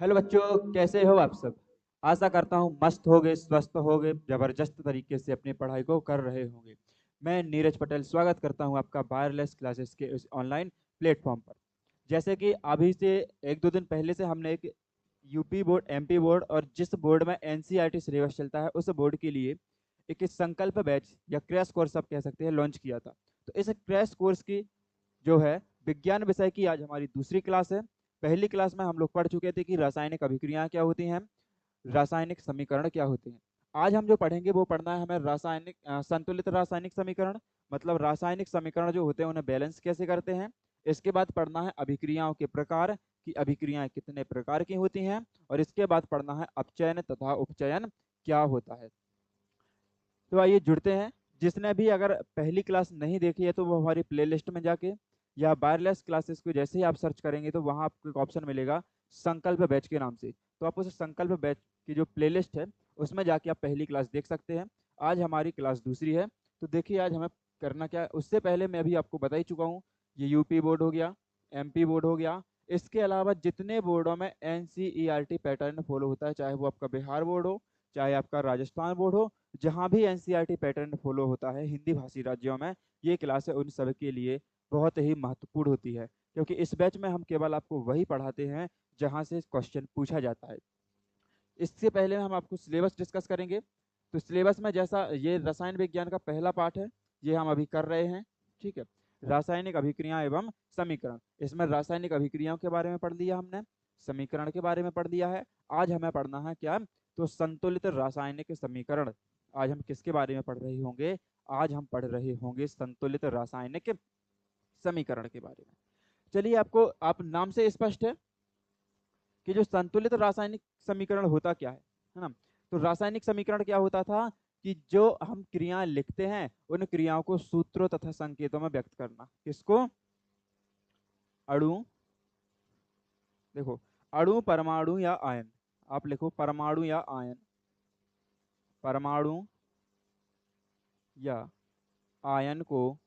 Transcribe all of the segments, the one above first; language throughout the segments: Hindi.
हेलो बच्चों, कैसे हो आप सब। आशा करता हूँ मस्त होगे, स्वस्थ होगे, जबरदस्त तरीके से अपनी पढ़ाई को कर रहे होंगे। मैं नीरज पटेल स्वागत करता हूँ आपका वायरलेस क्लासेस के इस ऑनलाइन प्लेटफॉर्म पर। जैसे कि अभी से एक दो दिन पहले से हमने एक यूपी बोर्ड, एमपी बोर्ड और जिस बोर्ड में एनसीईआरटी सिलेबस चलता है उस बोर्ड के लिए एक संकल्प बैच या क्रैश कोर्स आप कह सकते हैं लॉन्च किया था। तो इस क्रैश कोर्स की जो है विज्ञान विषय की आज हमारी दूसरी क्लास है। पहली क्लास में हम लोग पढ़ चुके थे कि रासायनिक अभिक्रियाएं क्या होती हैं, रासायनिक समीकरण क्या होते हैं। आज हम जो पढ़ेंगे वो पढ़ना है हमें रासायनिक संतुलित रासायनिक समीकरण, मतलब रासायनिक समीकरण जो होते हैं उन्हें बैलेंस कैसे करते हैं। इसके बाद पढ़ना है अभिक्रियाओं के प्रकार, कि अभिक्रियाएं कितने प्रकार की होती हैं। और इसके बाद पढ़ना है अपचयन तथा उपचयन क्या होता है। तो आइए जुड़ते हैं। जिसने भी अगर पहली क्लास नहीं देखी है तो वो हमारी प्लेलिस्ट में जाके या वायरलेस क्लासेस को जैसे ही आप सर्च करेंगे तो वहाँ आपको एक ऑप्शन मिलेगा संकल्प बैच के नाम से। तो आप उस संकल्प बैच की जो प्लेलिस्ट है उसमें जाके आप पहली क्लास देख सकते हैं। आज हमारी क्लास दूसरी है। तो देखिए आज हमें करना क्या है। उससे पहले मैं अभी आपको बता ही चुका हूँ, ये यूपी बोर्ड हो गया, एमपी बोर्ड हो गया। इसके अलावा जितने बोर्डों में एनसीईआरटी पैटर्न फॉलो होता है, चाहे वो आपका बिहार बोर्ड हो, चाहे आपका राजस्थान बोर्ड हो, जहाँ भी एनसीईआरटी पैटर्न फॉलो होता है हिंदी भाषी राज्यों में, ये क्लास उन सब के लिए बहुत ही महत्वपूर्ण होती है। क्योंकि इस बैच में हम केवल आपको वही पढ़ाते हैं जहाँ से क्वेश्चन पूछा जाता है। इससे पहले हम आपको सिलेबस डिस्कस करेंगे। तो सिलेबस में जैसा ये रसायन विज्ञान का पहला पार्ट है, ये हम अभी कर रहे हैं। ठीक है, रासायनिक अभिक्रिया एवं समीकरण। इसमें रासायनिक अभिक्रियाओं के बारे में पढ़ लिया हमने, समीकरण के बारे में पढ़ लिया है। आज हमें पढ़ना है क्या, तो संतुलित रासायनिक समीकरण। आज हम किसके बारे में पढ़ रहे होंगे, आज हम पढ़ रहे होंगे संतुलित रासायनिक समीकरण के बारे में। चलिए, आपको आप नाम से स्पष्ट है कि जो संतुलित रासायनिक समीकरण होता क्या है ना। तो रासायनिक समीकरण क्या होता था कि जो हम क्रियाएं लिखते हैं उन क्रियाओं को सूत्रों तथा संकेतों में व्यक्त करना। किसको, अणु, देखो, अणु, परमाणु या आयन। आप लिखो परमाणु या आयन, परमाणु या आयन को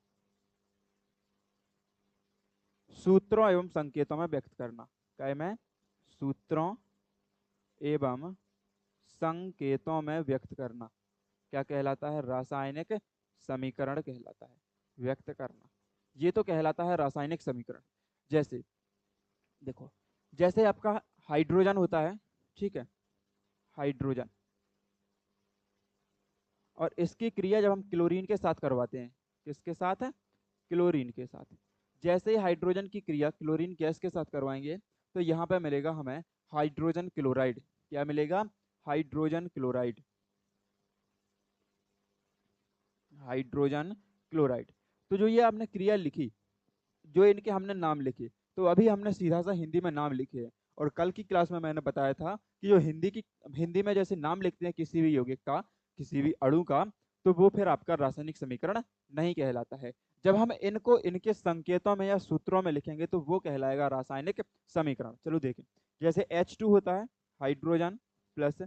सूत्रों एवं संकेतों में व्यक्त करना। क्या है, मैं सूत्रों एवं संकेतों में व्यक्त करना क्या कहलाता है, रासायनिक समीकरण कहलाता है। व्यक्त करना, ये तो कहलाता है रासायनिक समीकरण। जैसे देखो, जैसे आपका हाइड्रोजन होता है, ठीक है, हाइड्रोजन, और इसकी क्रिया जब हम क्लोरीन के साथ करवाते हैं, किसके साथ है, क्लोरीन के साथ। जैसे ही हाइड्रोजन की क्रिया क्लोरीन गैस के साथ करवाएंगे तो यहाँ पे मिलेगा हमें हाइड्रोजन क्लोराइड। क्या मिलेगा, हाइड्रोजन क्लोराइड, हाइड्रोजन क्लोराइड। तो जो ये आपने क्रिया लिखी, जो इनके हमने नाम लिखे, तो अभी हमने सीधा सा हिंदी में नाम लिखे हैं। और कल की क्लास में मैंने बताया था कि जो हिंदी में जैसे नाम लिखते हैं किसी भी यौगिक का, किसी भी अणु का, तो वो फिर आपका रासायनिक समीकरण नहीं कहलाता है। जब हम इनको इनके संकेतों में या सूत्रों में लिखेंगे तो वो कहलाएगा रासायनिक समीकरण। चलो देखें, जैसे H2 होता है हाइड्रोजन, प्लस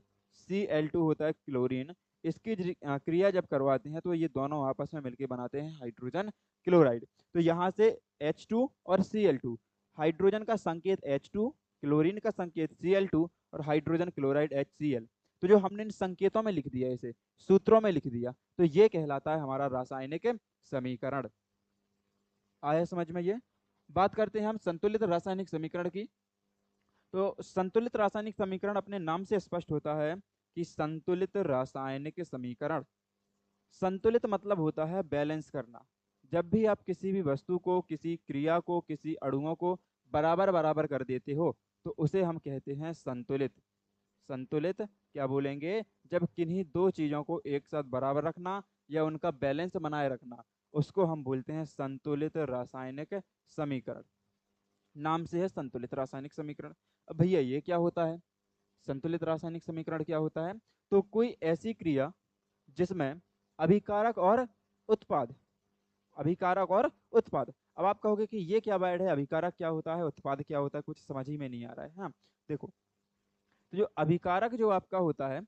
Cl2 होता है क्लोरीन। इसकी क्रिया जब करवाते हैं तो ये दोनों आपस में मिलकर बनाते हैं हाइड्रोजन क्लोराइड। तो यहाँ से H2 और Cl2, हाइड्रोजन का संकेत H2, क्लोरीन का संकेत Cl2 और हाइड्रोजन क्लोराइड HCl। तो जो हमने इन संकेतों में लिख दिया, इसे सूत्रों में लिख दिया, तो ये कहलाता है हमारा रासायनिक समीकरण। आया समझ में ये। बात करते हैं हम संतुलित रासायनिक समीकरण की। तो संतुलित रासायनिक समीकरण अपने नाम से स्पष्ट होता है कि संतुलित रासायनिक समीकरण, संतुलित मतलब होता है बैलेंस करना। जब भी आप किसी भी वस्तु को, किसी क्रिया को, किसी अणुओं को बराबर बराबर कर देते हो तो उसे हम कहते हैं संतुलित। संतुलित क्या बोलेंगे, जब किन्हीं दो चीजों को एक साथ बराबर रखना या उनका बैलेंस बनाए रखना, उसको हम बोलते हैं संतुलित रासायनिक समीकरण। नाम से है संतुलित रासायनिक समीकरण। अब भैया ये क्या होता है, संतुलित रासायनिक समीकरण क्या होता है, तो कोई ऐसी क्रिया जिसमें अभिकारक और उत्पाद, अभिकारक और उत्पाद। अब आप कहोगे कि ये क्या वर्ड है, अभिकारक क्या होता है, उत्पाद क्या होता है, कुछ समझ ही में नहीं आ रहा है। हाँ देखो, तो जो अभिकारक जो आपका होता है,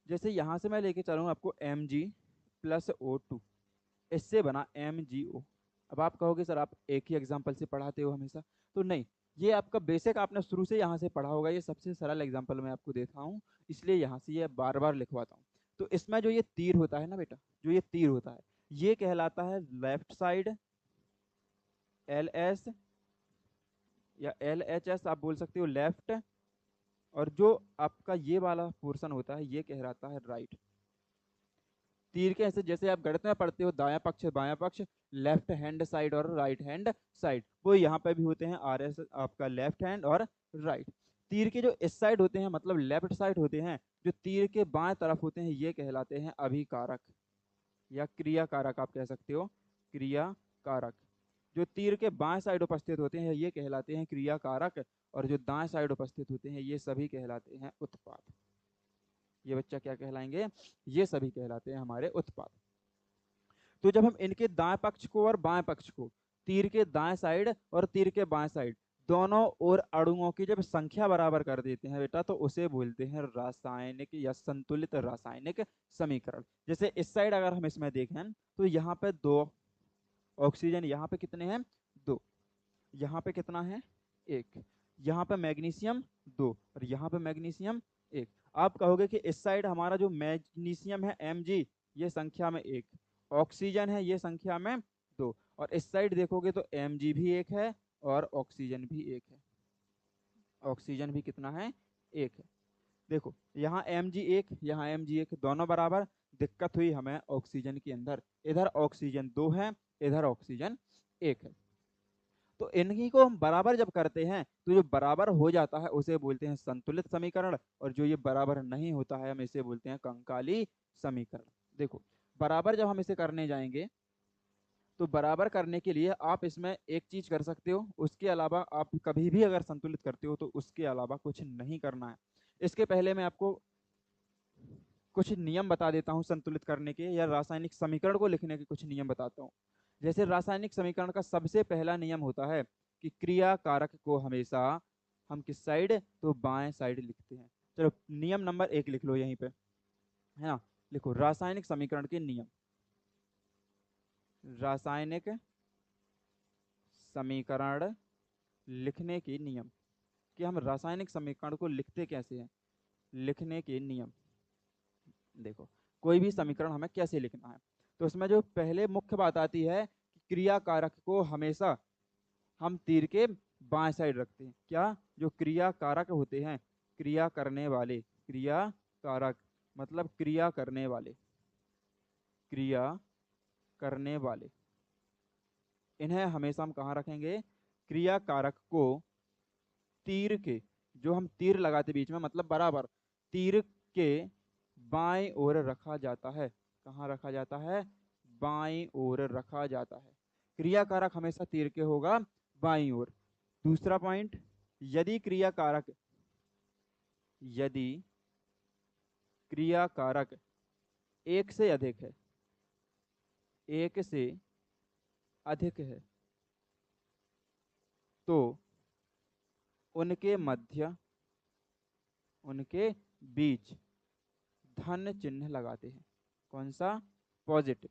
जैसे यहाँ से मैं लेके चलूँ आपको Mg+O2, इससे बना MgO। अब आप कहोगे सर आप एक ही एग्जाम्पल से पढ़ाते हो हमेशा, तो नहीं, ये आपका बेसिक आपने शुरू से यहाँ से पढ़ा होगा, ये सबसे सरल एग्जाम्पल मैं आपको देता हूँ, इसलिए यहाँ से ये बार बार लिखवाता हूँ। तो इसमें जो ये तीर होता है ना बेटा, जो ये तीर होता है ये कहलाता है लेफ्ट साइड, एल एस या एल एच एस आप बोल सकते हो, लेफ्ट। और जो आपका ये वाला पोर्शन होता है ये कहलाता है राइट। तीर के ऐसे जैसे आप गणित में पढ़ते हो दायां पक्ष बायां पक्ष, लेफ्ट हैंड साइड और राइट हैंड साइड, वो यहाँ पे भी होते हैं आर एस आपका लेफ्ट हैंड और राइट। तीर के जो इस साइड होते हैं मतलब लेफ्ट साइड होते हैं, जो तीर के बाएं तरफ होते हैं ये कहलाते हैं अभिकारक या क्रिया कारक आप कह सकते हो, क्रिया कारक। जो तीर के बाएं साइड उपस्थित होते हैं ये कहलाते हैं क्रिया कारक, और जो दाएं साइड उपस्थित होते हैं ये सभी कहलाते हैं उत्पाद। ये बच्चा क्या कहलाएंगे, ये सभी कहलाते हैं हमारे उत्पाद। तो जब हम इनके दाएं पक्ष को और बाएं पक्ष को, तीर के दाएं साइड और तीर के बाएं साइड दोनों और अणुओं की जब संख्या बराबर कर देते हैं बेटा, तो उसे बोलते हैं रासायनिक या संतुलित रासायनिक समीकरण। जैसे इस साइड अगर हम इसमें देखें तो यहाँ पे 2 ऑक्सीजन, यहाँ पे कितने हैं 2, यहाँ पे कितना है 1, यहाँ पे मैग्नीशियम 2 और यहाँ पे मैग्नीशियम 1। आप कहोगे कि इस साइड हमारा जो मैग्नीशियम है Mg ये संख्या में 1, ऑक्सीजन है ये संख्या में 2, और इस साइड देखोगे तो Mg भी 1 है और ऑक्सीजन भी 1 है, ऑक्सीजन भी कितना है 1 है। देखो यहाँ Mg 1 यहाँ Mg 1 दोनों बराबर, दिक्कत हुई हमें ऑक्सीजन के अंदर, इधर ऑक्सीजन 2 है इधर ऑक्सीजन 1 है। तो इन्हीं को हम बराबर जब करते हैं तो जो बराबर हो जाता है उसे बोलते हैं संतुलित समीकरण, और जो ये बराबर नहीं होता है हम इसे बोलते हैं कंकाली समीकरण। देखो बराबर जब हम इसे करने जाएंगे तो बराबर करने के लिए आप इसमें एक चीज कर सकते हो, उसके अलावा आप कभी भी अगर संतुलित करते हो तो उसके अलावा कुछ नहीं करना है। इसके पहले मैं आपको कुछ नियम बता देता हूँ संतुलित करने के, या रासायनिक समीकरण को लिखने के कुछ नियम बताता हूँ। जैसे रासायनिक समीकरण का सबसे पहला नियम होता है कि क्रिया कारक को हमेशा हम किस साइड, तो बाएं साइड लिखते हैं। चलो नियम नंबर 1 लिख लो यहीं पे, है ना। लिखो रासायनिक समीकरण के नियम, रासायनिक समीकरण लिखने के नियम, कि हम रासायनिक समीकरण को लिखते कैसे हैं, लिखने के नियम। देखो कोई भी समीकरण हमें कैसे लिखना है, तो उसमें जो पहले मुख्य बात आती है कि क्रिया कारक को हमेशा हम तीर के बाएं साइड रखते हैं। क्या, जो क्रिया कारक होते हैं, क्रिया करने वाले, क्रिया कारक मतलब क्रिया करने वाले, क्रिया करने वाले, इन्हें हमेशा हम कहाँ रखेंगे, क्रिया कारक को तीर के, जो हम तीर लगाते बीच में मतलब बराबर, तीर के बाएं ओर रखा जाता है। कहाँ रखा जाता है, बाईं ओर रखा जाता है। क्रिया कारक हमेशा तीर के होगा बाईं ओर। दूसरा पॉइंट, यदि क्रिया कारक, यदि क्रिया कारक एक से अधिक है, एक से अधिक है, तो उनके मध्य, उनके बीच धन चिन्ह लगाते हैं। कौन सा, पॉजिटिव,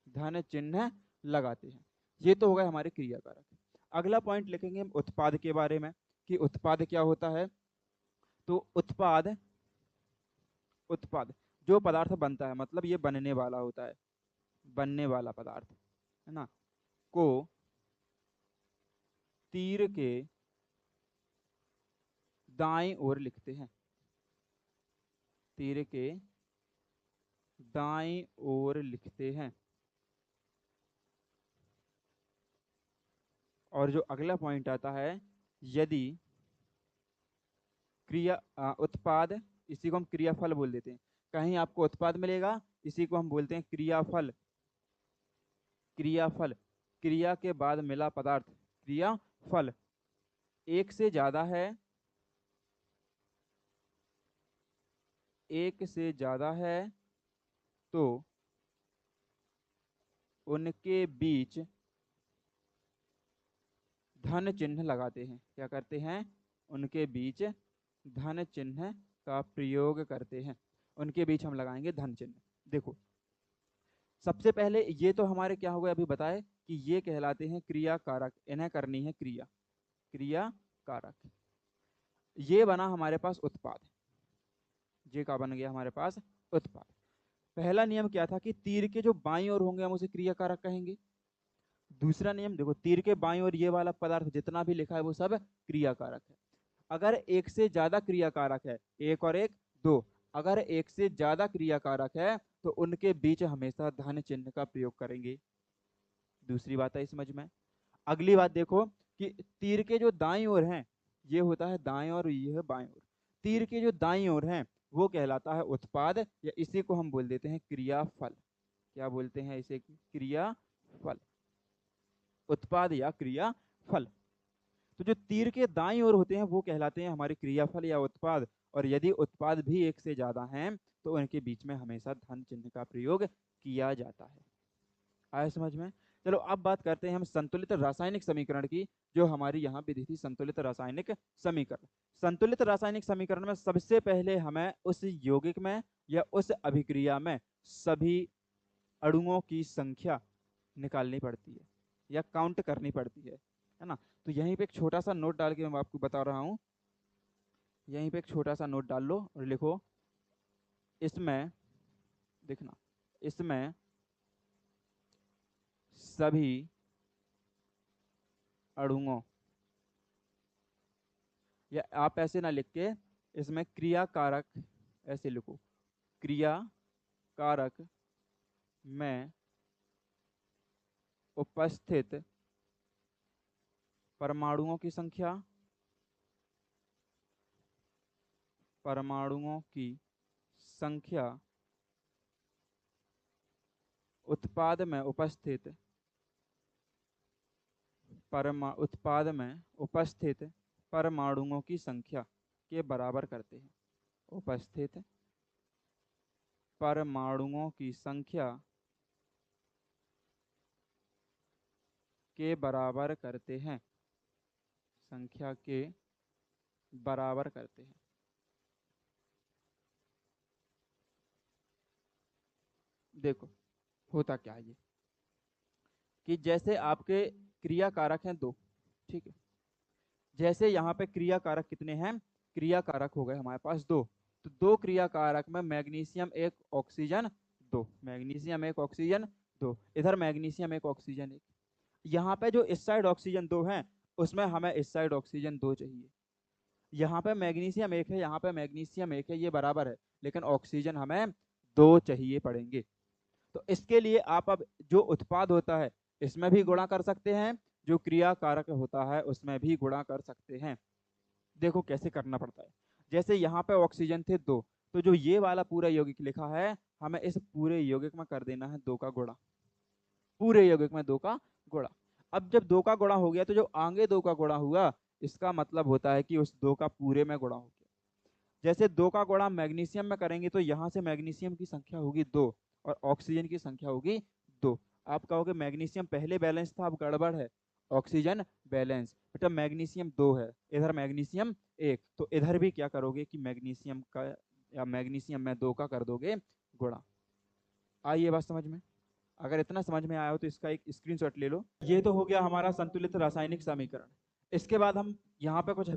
धन चिन्ह लगाते हैं। ये तो होगा हमारे क्रिया कारक। अगला पॉइंट लिखेंगे हम उत्पाद के बारे में, कि उत्पाद क्या होता है। तो उत्पाद, उत्पाद जो पदार्थ बनता है मतलब ये बनने वाला होता है, बनने वाला पदार्थ, है ना, को तीर के दाएं ओर लिखते हैं, तीर के दाएं ओर लिखते हैं। और जो अगला पॉइंट आता है, यदि उत्पाद, इसी को हम क्रियाफल बोल देते हैं। कहीं आपको उत्पाद मिलेगा, इसी को हम बोलते हैं क्रियाफल, क्रियाफल, क्रिया के बाद मिला पदार्थ, क्रियाफल। एक से ज्यादा है, एक से ज्यादा है, तो उनके बीच धन चिन्ह लगाते हैं। क्या करते हैं, उनके बीच धन चिन्ह का प्रयोग करते हैं। उनके बीच हम लगाएंगे धन चिन्ह। देखो सबसे पहले ये तो हमारे क्या हो गए, अभी बताए कि ये कहलाते हैं क्रिया कारक, इन्हें करनी है क्रिया। क्रिया कारक। ये बना हमारे पास उत्पाद, ये का बन गया हमारे पास उत्पाद। पहला नियम क्या था कि तीर के जो बाईं ओर होंगे हम उसे क्रिया कारक कहेंगे। दूसरा नियम देखो, तीर के बाईं ओर ये वाला पदार्थ जितना भी लिखा है वो सब क्रिया कारक है। अगर एक से ज्यादा क्रिया कारक है, एक और एक दो, अगर एक से ज्यादा क्रिया कारक है तो उनके बीच हमेशा धन चिन्ह का प्रयोग करेंगे। दूसरी बात है समझ में। अगली बात देखो कि तीर के जो दाईं ओर हैं, ये होता है दाएं और ये है बाएं ओर। तीर के जो दाईं ओर हैं वो कहलाता है उत्पाद, या इसी को हम बोल देते हैं क्रियाफल। क्या बोलते हैं इसे? क्रियाफल, उत्पाद या क्रियाफल। तो जो तीर के दाईं ओर होते हैं वो कहलाते हैं हमारे क्रियाफल या उत्पाद, और यदि उत्पाद भी एक से ज्यादा हैं तो उनके बीच में हमेशा धन चिन्ह का प्रयोग किया जाता है। आया समझ में? चलो अब बात करते हैं हम संतुलित रासायनिक समीकरण की, जो हमारी यहाँ विधि थी संतुलित रासायनिक समीकरण। संतुलित रासायनिक समीकरण में सबसे पहले हमें उस यौगिक में या उस अभिक्रिया में सभी अणुओं की संख्या निकालनी पड़ती है या काउंट करनी पड़ती है ना। तो यहीं पे एक छोटा सा नोट डाल के मैं आपको बता रहा हूँ। यहीं पे एक छोटा सा नोट डाल लो और लिखो, इसमें देखना, इसमें सभी अणुओं, या आप ऐसे ना लिख के इसमें क्रिया कारक ऐसे लिखो, क्रिया कारक में उपस्थित परमाणुओं की संख्या, परमाणुओं की संख्या उत्पाद में उपस्थित उत्पाद में उपस्थित परमाणुओं की संख्या के बराबर करते हैं। उपस्थित परमाणुओं की संख्या के बराबर करते हैं, संख्या के बराबर करते हैं। देखो होता क्या है ये, कि जैसे आपके क्रिया कारक हैं दो, ठीक है। जैसे यहाँ पे क्रिया कारक कितने हैं? क्रिया कारक हो गए हमारे पास दो। तो दो क्रिया कारक में मैग्नीशियम एक ऑक्सीजन दो, मैग्नीशियम एक ऑक्सीजन दो, इधर मैग्नीशियम एक ऑक्सीजन एक। यहाँ पे जो इस साइड ऑक्सीजन दो हैं उसमें हमें इस साइड ऑक्सीजन दो चाहिए। यहाँ पे मैग्नीशियम एक है, यहाँ पे मैग्नीशियम एक है, ये बराबर है, लेकिन ऑक्सीजन हमें दो चाहिए पड़ेंगे। तो इसके लिए आप अब जो उत्पाद होता है इसमें भी गुणा कर सकते हैं, जो क्रिया कारक होता है उसमें भी गुणा कर सकते हैं। देखो कैसे करना पड़ता है। जैसे यहाँ पे ऑक्सीजन थे दो, तो जो ये वाला पूरा यौगिक लिखा है हमें इस पूरे यौगिक में कर देना है दो का गुणा, पूरे यौगिक में दो का गुणा। अब जब दो का गुणा हो गया तो जो आगे दो का गुणा हुआ इसका मतलब होता है कि उस दो का पूरे में गुणा हो गया। जैसे दो का गुणा मैग्नीशियम में करेंगे तो यहाँ से मैग्नीशियम की संख्या होगी दो और ऑक्सीजन की संख्या होगी दो। आप कहोगे मैग्नीशियम पहले बैलेंस था अब गड़बड़ है, ऑक्सीजन बैलेंस, बेटा मैग्नीशियम दो है, इधर मैग्नीशियम एक, तो इधर भी क्या करोगे कि मैग्नीशियम का या मैग्नीशियम में दो का कर दोगे गुणा। आइए बात समझ में। अगर इतना समझ में आया हो तो इसका एक स्क्रीनशॉट ले लो। ये तो हो गया हमारा संतुलित रासायनिक समीकरण। इसके बाद हम यहाँ पे कुछ